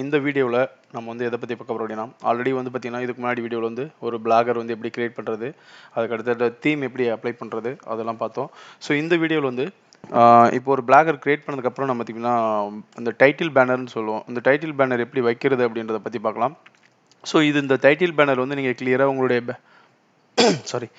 இந்த வீடியோவில் நம்ம வந்து எதை பற்றி பார்க்க போகிறோம் அப்படின்னா, ஆல்ரெடி வந்து பார்த்தீங்கன்னா இதுக்கு முன்னாடி வீடியோவில் வந்து ஒரு பிளாகர் வந்து எப்படி கிரியேட் பண்ணுறது, அதுக்கு அடுத்த தீம் எப்படி அப்ளை பண்ணுறது அதெல்லாம் பார்த்தோம். ஸோ இந்த வீடியோவில் வந்து இப்போ ஒரு பிளாகர் கிரியேட் பண்ணதுக்கப்புறம் நம்ம பார்த்தீங்கன்னா இந்த டைட்டில் பேனர்னு சொல்லுவோம். இந்த டைட்டில் பேனர் எப்படி வைக்கிறது அப்படின்றத பற்றி பார்க்கலாம். ஸோ இந்த டைட்டில் பேனர் வந்து நீங்கள் கிளியராக உங்களுடைய சாரி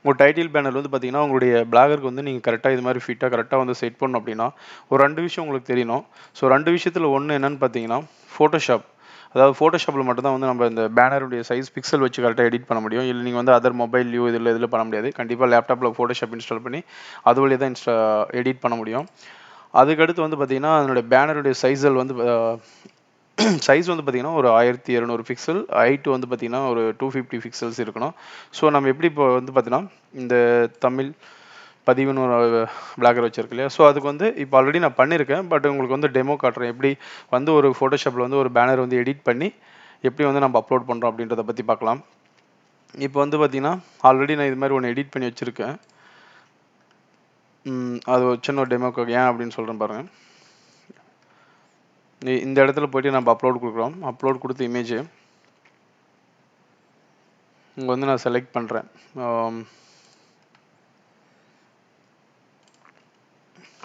உங்கள் டைட்டில் பேனர் வந்து பார்த்தீங்கன்னா உங்களுடைய பிளாகருக்கு வந்து நீங்கள் கரெக்டாக இது மாதிரி ஃபிட்டாக கரெக்டாக வந்து செட் பண்ணணும் அப்படின்னா ஒரு 2 விஷயம் உங்களுக்கு தெரியணும். ஸோ 2 விஷயத்தில் ஒன்று என்னன்னு பார்த்தீங்கன்னா ஃபோட்டோஷாப். அதாவது ஃபோட்டோஷாப்பில் மட்டும் தான் வந்து நம்ம இந்த பேனருடைய சைஸ் பிக்சல் வச்சு கரெக்டாக எடிட் பண்ண முடியும். இல்லை நீங்கள் வந்து அதர் மொபைல்லையோ இதில் பண்ண முடியாது. கண்டிப்பாக லேப்டாப்பில் ஃபோட்டோஷாப் இன்ஸ்டால் பண்ணி அது வழியாக தான் எடிட் பண்ண முடியும். அதுக்கடுத்து வந்து பார்த்தீங்கன்னா அதனுடைய பேனருடைய சைஸில் வந்து சைஸ் வந்து பார்த்தீங்கன்னா ஒரு 1200 பிக்சல், ஹைட் வந்து பார்த்தீங்கன்னா ஒரு 250 பிக்சல்ஸ் இருக்கணும். ஸோ நம்ம எப்படி இப்போ வந்து பார்த்தீங்கன்னா இந்த தமிழ் பதிவுன்னு ஒரு பிளாகர் வச்சிருக்கு இல்லையா? ஸோ அதுக்கு வந்து இப்போ ஆல்ரெடி நான் பண்ணியிருக்கேன். பட் உங்களுக்கு வந்து டெமோ காட்டுறேன். எப்படி வந்து ஒரு ஃபோட்டோஷாப்பில் வந்து ஒரு பேனர் வந்து எடிட் பண்ணி எப்படி வந்து நம்ம அப்லோட் பண்ணுறோம் அப்படின்றத பற்றி பார்க்கலாம். இப்போ வந்து பார்த்தீங்கன்னா ஆல்ரெடி நான் இது மாதிரி ஒன்று எடிட் பண்ணி வச்சுருக்கேன். அது ஒரு சின்ன ஒரு டெமோக்காக ஏன் அப்படின்னு சொல்கிறேன் பாருங்கள். இந்த இடத்துல போய்ட்டு நம்ம அப்லோட் கொடுக்குறோம். அப்லோட் கொடுத்த இமேஜ் இங்கே வந்து நான் செலக்ட் பண்ணுறேன்.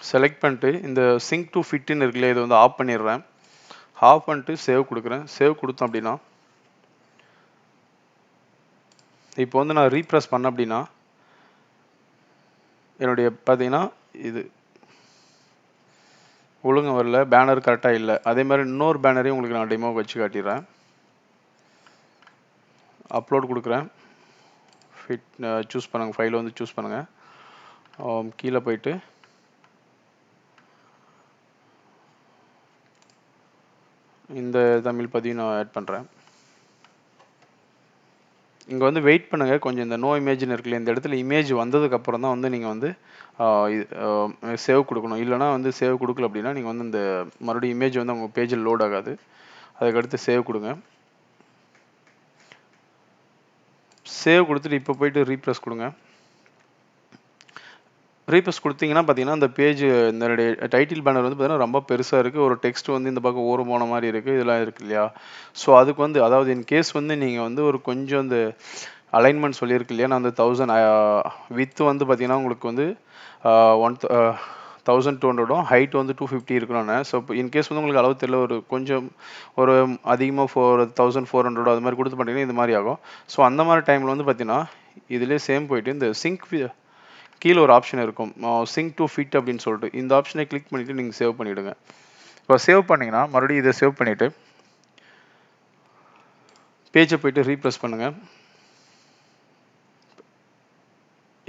செலக்ட் பண்ணிட்டு இந்த சிங்க் டு ஃபிட்னு இருக்குல்ல, இதை வந்து ஆஃப் பண்ணிடுறேன். ஆஃப் பண்ணிட்டு சேவ் கொடுக்குறேன். சேவ் கொடுத்தோம் அப்படின்னா இப்போ வந்து நான் ரீப்ரெஸ் பண்ணேன் அப்படின்னா என்னுடைய பார்த்தீங்கன்னா இது ஒழுங்கு வரல, பேனர் கரெக்டாக இல்லை. அதே மாதிரி இன்னொரு பேனரையும் உங்களுக்கு நான் டெமோ வச்சு காட்டிடுறேன். அப்லோட் கொடுக்குறேன். ஃபிட் சூஸ் பண்ணுங்கள், ஃபைலை வந்து சூஸ் பண்ணுங்கள். கீழே போயிட்டு இந்த தமிழ் பதிவு நான் ஆட் பண்ணுறேன். இங்கே வந்து வெயிட் பண்ணுங்கள் கொஞ்சம். இந்த நோ இமேஜ்னு இருக்குல்ல, இந்த இடத்துல இமேஜ் வந்ததுக்கப்புறம் தான் வந்து நீங்கள் வந்து சேவ் கொடுக்கணும். இல்லைனா வந்து சேவ் கொடுக்கல அப்படின்னா நீங்கள் வந்து இந்த மறுபடியும் இமேஜ் வந்து உங்கள் பேஜில் லோட் ஆகாது. அதுக்கடுத்து சேவ் கொடுங்க. சேவ் கொடுத்துட்டு இப்போ போயிட்டு ரீப்ரெஸ் கொடுங்க. ரீப்ரெஸ் கொடுத்தீங்கன்னா பார்த்தீங்கன்னா அந்த பேஜ் இந்த டைட்டில் பேனர் வந்து பார்த்தீங்கன்னா ரொம்ப பெருசாக இருக்குது. ஒரு டெக்ஸ்ட் வந்து இந்த பக்கம் ஓரம் போன மாதிரி இருக்குது. இதெல்லாம் இருக்கு இல்லையா? ஸோ அதுக்கு வந்து அதாவது இன் கேஸ் வந்து நீங்கள் வந்து ஒரு கொஞ்சம் இந்த அலைன்மெண்ட் சொல்லியிருக்கு இல்லையா? நான் அந்த 1000 வித்து வந்து பார்த்தீங்கன்னா உங்களுக்கு வந்து 1200 ஹைட் வந்து 250 இருக்கணும்னு. ஸோ இப்போ இன்கேஸ் வந்து உங்களுக்கு அளவு தெரியல, ஒரு கொஞ்சம் ஒரு அதிகமாக 1400 அது மாதிரி கொடுத்து பண்ணிங்கன்னா இது மாதிரி ஆகும். ஸோ அந்த மாதிரி டைமில் வந்து பார்த்தீங்கன்னா இதிலே சேம் போயிட்டு இந்த சிங்க் கீழே ஒரு ஆப்ஷன் இருக்கும், சிங்க் டு ஃபிட் அப்படின்னு சொல்லிட்டு. இந்த ஆப்ஷனை கிளிக் பண்ணிவிட்டு நீங்கள் சேவ் பண்ணிவிடுங்க. இப்போ சேவ் பண்ணிங்கன்னா மறுபடியும் இதை சேவ் பண்ணிவிட்டு பேஜை போய்ட்டு ரீப்ரெஸ் பண்ணுங்கள்.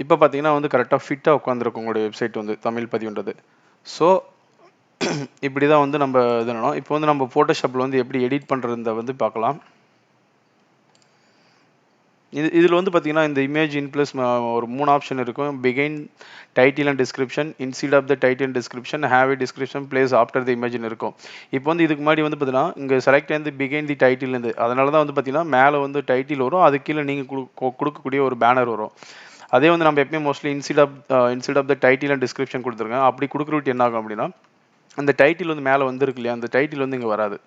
இப்போ பார்த்தீங்கன்னா வந்து கரெக்டாக ஃபிட்டாக உட்காந்துருக்கும் உங்களுடைய வெப்சைட் வந்து தமிழ் பதிவுன்றது. ஸோ இப்படி தான் வந்து நம்ம இது பண்ணணும். இப்போ வந்து நம்ம ஃபோட்டோஷாப்பில் வந்து எப்படி எடிட் பண்ணுறத வந்து பார்க்கலாம். இதில் வந்து பார்த்தீங்கன்னா இந்த இமேஜ் இன் ப்ளஸ் ஒரு 3 ஆப்ஷன் இருக்கும். பிகைன் title and description, inside of the title and description, have a description place after the இமேஜ்னு இருக்கும். இப்போ வந்து இதுக்கு முன்னாடி வந்து பார்த்தீங்கன்னா இங்கே செலக்ட் வந்து பிகைன் தி டைட்டில்லேருந்து, அதனால தான் வந்து பார்த்தீங்கன்னா மேலே வந்து டைட்டில் வரும், அது கீழே நீங்கள் கொடுக்கக்கூடிய ஒரு பேனர் வரும். அதே வந்து நம்ம எப்பயும் mostly inside of the title and description கொடுத்துருங்க. அப்படி கொடுக்குறவிட்டு என்ன ஆகும் அப்படின்னா அந்த டைட்டில் வந்து மேலே வந்துருக்கு இல்லையா, அந்த டைட்டில் வந்து இங்கே வராது.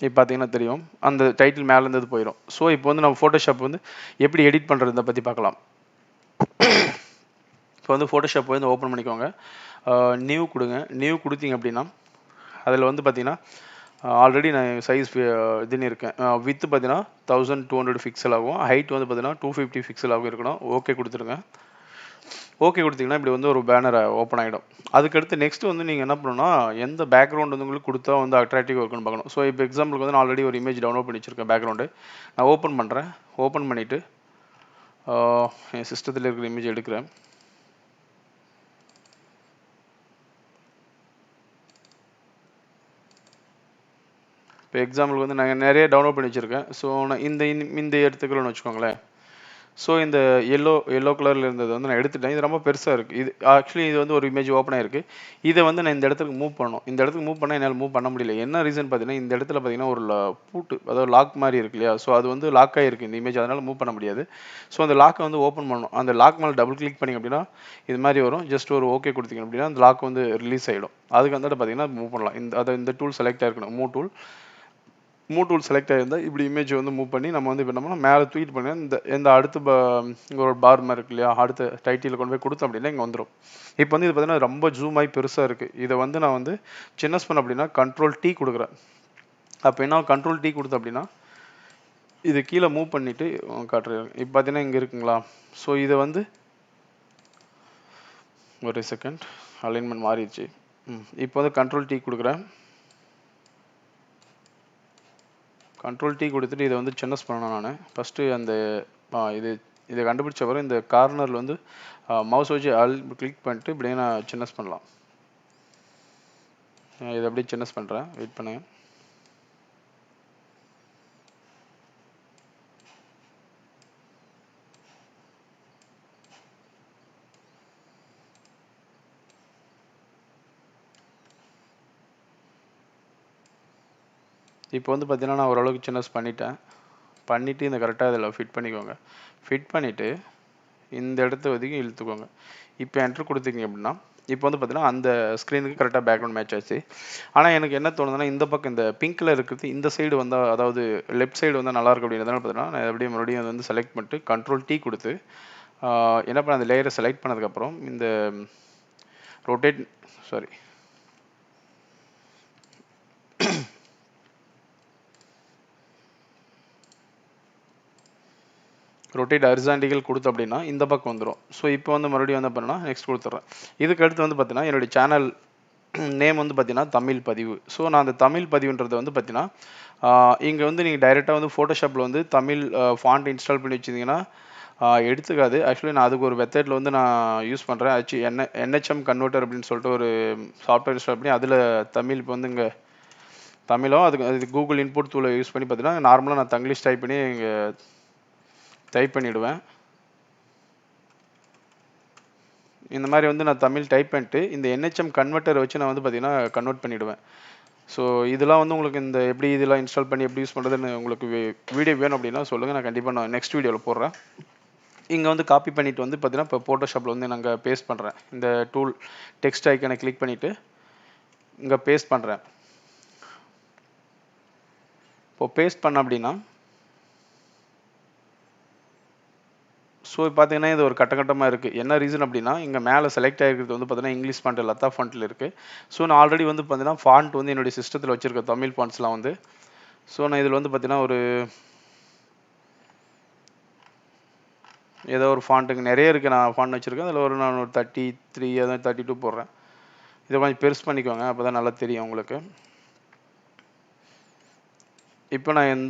இப்போ பார்த்தீங்கன்னா தெரியும், அந்த டைட்டில் மேலே இருந்தது போயிடும். ஸோ இப்போ வந்து நம்ம ஃபோட்டோஷாப் வந்து எப்படி எடிட் பண்ணுறதை பற்றி பார்க்கலாம். இப்போ வந்து ஃபோட்டோஷாப் வந்து ஓப்பன் பண்ணிக்கோங்க. நியூ கொடுங்க. நியூ கொடுத்தீங்க அப்படின்னா அதில் வந்து பார்த்தீங்கன்னா ஆல்ரெடி நான் சைஸ் இதுன்னு இருக்கேன். வித்து பார்த்தீங்கன்னா 1200 பிக்சல் ஆகும். ஹைட் வந்து பார்த்தீங்கன்னா 250 பிக்சல் ஆகும் இருக்கணும். ஓகே கொடுத்துருங்க. ஓகே கொடுத்தீங்கன்னா இப்படி வந்து ஒரு பேனர் ஓப்பன் ஆகிடும். அதுக்கடுத்து நெக்ஸ்ட் வந்து நீங்கள் என்ன பண்ணணும்னா எந்த பேக்ரவுண்ட் வந்து உங்களுக்கு கொடுத்தா வந்து அட்ராக்டிவாக இருக்குன்னு பார்க்கணும். ஸோ இப்போ எக்ஸாம்பிளுக்கு வந்து நான் ஆல்ரெடி ஒரு இமேஜ் டவுன்லோட் பண்ணி வச்சுருக்கேன் பேக்ரவுண்டு. நான் ஓப்பன் பண்ணுறேன். ஓப்பன் பண்ணிவிட்டு என் சிஸ்டத்தில் இருக்கிற இமேஜ் எடுக்கிறேன். இப்போ எக்ஸாம்பிளுக்கு வந்து நாங்கள் நிறைய டவுன்லோட் பண்ணி வச்சுருக்கேன். ஸோ நான் இந்த எடுத்துக்கிறோன்னு வச்சுக்கோங்களேன். ஸோ இந்த எல்லோ கலரில் இருந்தது வந்து நான் எடுத்துட்டேன். இது ரொம்ப பெருசாக இருக்குது. இது ஆக்சுவலி இது வந்து ஒரு இமேஜ் ஓப்பன் ஆயிருக்கு. இதை வந்து நான் இந்த இடத்துக்கு மூவ் பண்ணணும். இந்த இடத்துக்கு மூவ் பண்ணால் என்னால் மூவ் பண்ண முடியல. என்ன ரீசன் பார்த்தீங்கன்னா, இந்த இடத்துல பார்த்தீங்கன்னா ஒரு பூட்டு, அதாவது லாக் மாதிரி இருக்கு இல்லையா? ஸோ அது வந்து லாக் ஆகிருக்கு இந்த இமேஜ், அதனால் மூவ் பண்ண முடியாது. ஸோ அந்த லாக்கை வந்து ஓப்பன் பண்ணணும். அந்த லாக் மேலே டபுள் கிளிக் பண்ணிங்க அப்படின்னா இது மாதிரி வரும். ஜஸ்ட் ஒரு ஓகே கொடுத்தீங்க அப்படின்னா அந்த லாக் வந்து ரிலீஸ் ஆகிடும். அதுக்கு வந்துட்டு பார்த்தீங்கன்னா மூவ் பண்ணலாம். இந்த டூல் செலக்ட் ஆகிருக்கணும். மூவ் டூல் செலக்ட் ஆகிருந்தால் இப்படி இமேஜ் வந்து மூவ் பண்ணி நம்ம வந்து இப்போ என்ன பண்ணோம், மேலே தூக்கிட்டு பண்ணி இந்த அடுத்த இங்கே ஒரு பார் மாதிரி இருக்கு இல்லையா, அடுத்த டைட்டில் கொண்டு போய் கொடுத்தோம் அப்படின்னா இங்கே வந்துடும். இப்போ வந்து இது பார்த்தீங்கன்னா ரொம்ப ஜூம் ஆகி பெருசாக இருக்குது. இதை வந்து நான் வந்து சின்னஸ் பண்ண அப்படின்னா Ctrl+T கொடுக்குறேன். அப்போ என்ன Ctrl+T கொடுத்தேன் அப்படின்னா இது கீழே மூவ் பண்ணிவிட்டு காட்டுறேன். இப்போ பார்த்தீங்கன்னா இங்கே இருக்குங்களா? ஸோ இதை வந்து ஒரு செகண்ட், அலைன்மெண்ட் மாறிடுச்சு. இப்போ வந்து Ctrl+T கொடுக்குறேன். Ctrl+T கொடுத்துட்டு இதை வந்து சின்னஸ் பண்ணணும். நான் ஃபஸ்ட்டு அந்த இதை கண்டுபிடிச்ச பிறகு இந்த கார்னரில் வந்து மவுஸ் வச்சு கிளிக் பண்ணிட்டு இப்படியே நான் சின்னஸ் பண்ணலாம். இதை அப்படியே சின்னஸ் பண்ணுறேன். வெயிட் பண்ணுங்க. இப்போ வந்து பார்த்தீங்கன்னா நான் ஓரளவுக்கு சின்னஸ் பண்ணிவிட்டு இந்த கரெக்டாக இதில் ஃபிட் பண்ணிக்கோங்க. ஃபிட் பண்ணிவிட்டு இந்த இடத்த வரைக்கும் இழுத்துக்கோங்க. இப்போ என்டர் கொடுத்தீங்க அப்படின்னா இப்போ வந்து பார்த்தீங்கன்னா அந்த ஸ்க்ரீனுக்கு கரெக்டாக பேக்ரவுண்ட் மேட்ச் ஆச்சு. ஆனால் எனக்கு என்ன தோணுதுன்னா இந்த பக்கம் இந்த பிங்க்கில் இருக்கிறது இந்த சைடு வந்தால், அதாவது லெஃப்ட் சைடு வந்தால் நல்லாயிருக்கும் அப்படின்றதுனால பார்த்தீங்கன்னா நான் எப்படியும் மறுபடியும் அதை வந்து செலக்ட் பண்ணிட்டு Ctrl+T கொடுத்து என்ன பண்ண அந்த லேயரை செலக்ட் பண்ணதுக்கப்புறம் இந்த ரொட்டேட் ஹரிசாண்டிகல் கொடுத்து அப்படின்னா இந்த பக்கம் வந்துடும். ஸோ இப்போ வந்து மறுபடியும் வந்து பண்ணால் நெக்ஸ்ட் கொடுத்துட்றேன். இதுக்கு அடுத்து வந்து பார்த்தீங்கன்னா என்னுடைய சேனல் நேம் வந்து பார்த்தீங்கன்னா தமிழ் பதிவு. ஸோ நான் அந்த தமிழ் பதிவுன்றது வந்து பார்த்தீங்கன்னா இங்கே வந்து நீங்கள் டைரெக்டாக வந்து ஃபோட்டோஷாப்பில் வந்து தமிழ் ஃபாண்ட் இன்ஸ்டால் பண்ணி வச்சுருந்தீங்கன்னா எடுத்துக்காது. ஆக்சுவலி நான் அதுக்கு ஒரு வெப்சைட்டில் வந்து நான் யூஸ் பண்ணுறேன். NHM கன்வெர்ட்டர் அப்படின்னு சொல்லிட்டு ஒரு சாஃப்ட்வேர் இன்ஸ்டால் பண்ணி அதில் தமிழ் இப்போ வந்து இங்கே தமிழோ அது கூகுள் இன்புட் டூலை யூஸ் பண்ணி பார்த்தீங்கன்னா நார்மலாக நான் தங்கிலீஷ் டைப் பண்ணி இங்கே டைப் பண்ணிவிடுவேன். இந்த மாதிரி வந்து நான் தமிழ் டைப் பண்ணிட்டு இந்த NHM கன்வெர்ட்டரை வச்சு நான் வந்து பார்த்தீங்கன்னா கன்வெர்ட் பண்ணிவிடுவேன். ஸோ இதெல்லாம் வந்து உங்களுக்கு இந்த எப்படி இதெல்லாம் இன்ஸ்டால் பண்ணி எப்படி யூஸ் பண்ணுறதுன்னு உங்களுக்கு வீடியோ வேணும் அப்படின்னா சொல்லுங்கள். நான் கண்டிப்பாக நான் நெக்ஸ்ட் வீடியோவில் போடுறேன். இங்கே வந்து காப்பி பண்ணிவிட்டு வந்து பார்த்தீங்கன்னா இப்போ ஃபோட்டோஷாப்பில் வந்து நாங்கள் பேஸ்ட் பண்ணுறேன். இந்த டூல் டெக்ஸ்ட் ஐக்கனை கிளிக் பண்ணிவிட்டு இங்கே பேஸ்ட் பண்ணுறேன். இப்போ பேஸ்ட் பண்ண அப்படின்னா ஸோ பார்த்தீங்கன்னா இது ஒரு கட்டமாக இருக்குது. என்ன ரீசன் அப்படின்னா இங்கே மேலே செலக்ட் ஆகிருக்கிறது வந்து பார்த்தீங்கன்னா இங்கிலீஷ் ஃபாண்ட் லத்தா ஃபாண்ட்டில் இருக்குது. ஸோ நான் ஆல்ரெடி வந்து பார்த்தீங்கன்னா ஃபாண்ட் வந்து என்னுடைய சிஸ்டத்தில் வச்சுருக்கேன் தமிழ் ஃபாண்ட்ஸ்லாம் வந்து. ஸோ நான் இதில் வந்து பார்த்தீங்கன்னா ஒரு ஏதோ ஒரு ஃபாண்ட்டுங்க நிறைய இருக்குது. நான் ஃபாண்ட் வச்சுருக்கேன். அதில் நான் ஒரு 33 அதான் 32 போடுறேன். இதை கொஞ்சம் பெருசு பண்ணிக்கோங்க, அப்போ தான் நல்லா தெரியும் உங்களுக்கு. இப்போ நான்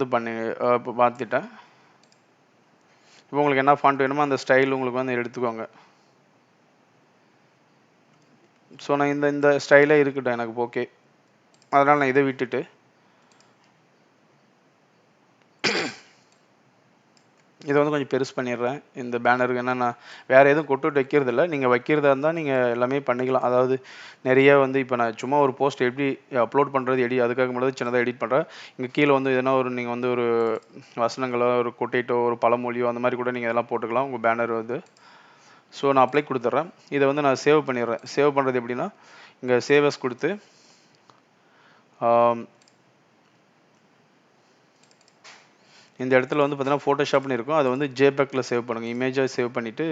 இப்போ மாற்றிட்டேன். இப்போ உங்களுக்கு என்ன ஃபாண்ட் வேணுமோ அந்த ஸ்டைல் உங்களுக்கு வந்து எடுத்துக்கோங்க. ஸோ நான் இந்த ஸ்டைலே இருக்கட்டும் எனக்கு ஓகே. அதனால் நான் இதை விட்டுட்டு இதை வந்து கொஞ்சம் பெருசு பண்ணிடுறேன். இந்த பேனருக்கு என்ன நான் வேறு எதுவும் கொட்டு வைக்கிறது இல்லை. நீங்கள் வைக்கிறதா இருந்தால் நீங்கள் எல்லாமே பண்ணிக்கலாம். அதாவது நிறைய வந்து இப்போ நான் சும்மா ஒரு போஸ்ட் எப்படி அப்லோட் பண்ணுறது அதுக்காக மட்டும் சின்னதாக எடிட் பண்ணுறேன். இங்கே கீழே வந்து எதனா ஒரு நீங்கள் வந்து ஒரு வசனங்களோ ஒரு கொட்டேட்டோ ஒரு பழமொழியோ அந்த மாதிரி கூட நீங்கள் இதெல்லாம் போட்டுக்கலாம் உங்கள் பேனர் வந்து. ஸோ நான் அப்ளை கொடுத்துட்றேன். இதை வந்து நான் சேவ் பண்ணிடுறேன். சேவ் பண்ணுறது எப்படின்னா இங்கே சேவஸ் கொடுத்து இந்த இடத்துல வந்து பார்த்தீங்கன்னா ஃபோட்டோஷாப்னு இருக்கும். அதை வந்து JPEG-ல சேவ் பண்ணுங்கள். இமேஜாக சேவ் பண்ணிவிட்டு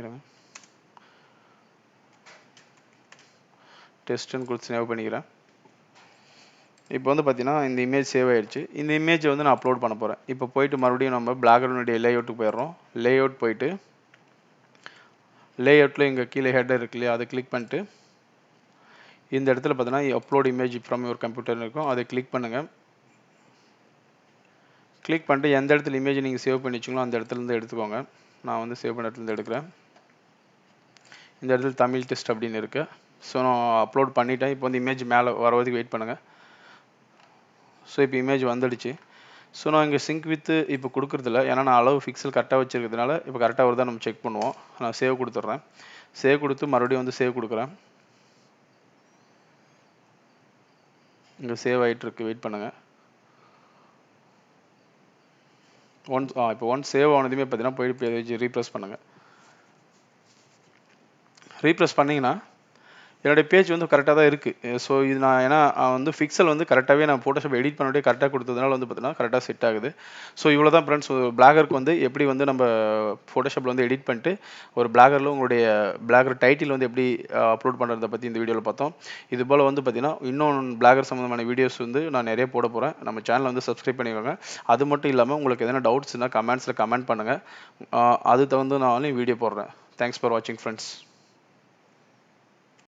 இருங்க, டெஸ்ட்டுன்னு கொடுத்து சேவ் பண்ணிக்கிறேன். இப்போ வந்து பார்த்தீங்கன்னா இந்த இமேஜ் சேவ் ஆகிடுச்சு. இந்த இமேஜை வந்து நான் அப்லோட் பண்ண போகிறேன். இப்போ போயிட்டு மறுபடியும் நம்ம பேக்ரவுண்டுடைய லேஅவுட்டுக்கு போயிடுறோம். லேஅவுட் போயிட்டு லேஅவுட்டில் இங்கே கீழே ஹெட்டர் இருக்கு இல்லையா, அதை கிளிக் பண்ணிட்டு இந்த இடத்துல பார்த்தீங்கன்னா அப்லோட் இமேஜ் ஃப்ரம் யுவர் கம்ப்யூட்டர்னு இருக்கும். அதை கிளிக் பண்ணுங்கள். கிளிக் பண்ணிட்டு எந்த இடத்துல இமேஜ் நீங்கள் சேவ் பண்ணி வச்சிங்களோ அந்த இடத்துலேருந்து எடுத்துக்கோங்க. நான் வந்து சேவ் பண்ண இடத்துலேருந்து எடுக்கிறேன். இந்த இடத்துல தமிழ் டெஸ்ட் அப்படின்னு இருக்குது. ஸோ நான் அப்லோட் பண்ணிட்டேன். இப்போ வந்து இமேஜ் மேலே வர வரைக்கும் வெயிட் பண்ணுங்கள். ஸோ இப்போ இமேஜ் வந்துடுச்சு. ஸோ நான் இங்கே சிங்க் வித்து இப்போ கொடுக்குறதில்ல, ஏன்னா நான் அளவு ஃபிக்சல் கரெக்டாக வச்சுருக்கிறதுனால இப்போ கரெக்டாக வருதா நம்ம செக் பண்ணுவோம். நான் சேவ் கொடுத்துட்றேன். சேவ் கொடுத்து மறுபடியும் வந்து சேவ் கொடுக்குறேன். இங்கே சேவ் ஆகிட்டுருக்கு, வெயிட் பண்ணுங்கள். இப்போ ஒன்ஸ் சேவ் ஆனதுமே பார்த்தீங்கன்னா போயிட்டு பேஜ் ரீப்ரெஸ் பண்ணுங்கள். ரீப்ரெஸ் பண்ணிங்கன்னா என்னுடைய பேஜ் வந்து கரெக்டாக தான் இருக்குது. ஸோ இது நான் ஏன்னா வந்து ஃபிக்சல் வந்து கரெக்டாகவே நான் ஃபோட்டோஷாப் எடிட் பண்ணிட்டு கரெக்டாக கொடுத்ததுனால வந்து பார்த்தீங்கன்னா கரெக்டாக செட் ஆகுது. ஸோ இவ்வளோ தான் ஃப்ரெண்ட்ஸ், பிளாகருக்கு வந்து எப்படி வந்து நம்ம ஃபோட்டோஷாப்பில் வந்து எடிட் பண்ணிட்டு ஒரு பிளாகரில் உங்களுடைய பிளாகர் டைட்டில் வந்து எப்படி அப்லோட் பண்ணுறதை பற்றி இந்த வீடியோவில் பார்த்தோம். இது போல் வந்து பார்த்தீங்கன்னா இன்னும் பிளாகர் சம்மந்தமான வீடியோஸ் வந்து நான் நிறைய போட போகிறேன். நம்ம சேனலை வந்து சப்ஸ்கிரைப் பண்ணிக்கோங்க. அது மட்டும் இல்லாமல் உங்களுக்கு எதனா டவுட்ஸ்னால் கமெண்ட்ஸில் கமெண்ட் பண்ணுங்கள். அது தகுந்து நான் வீடியோ போடுறேன். தேங்க்ஸ் ஃபார் வாட்சிங் ஃப்ரெண்ட்ஸ்.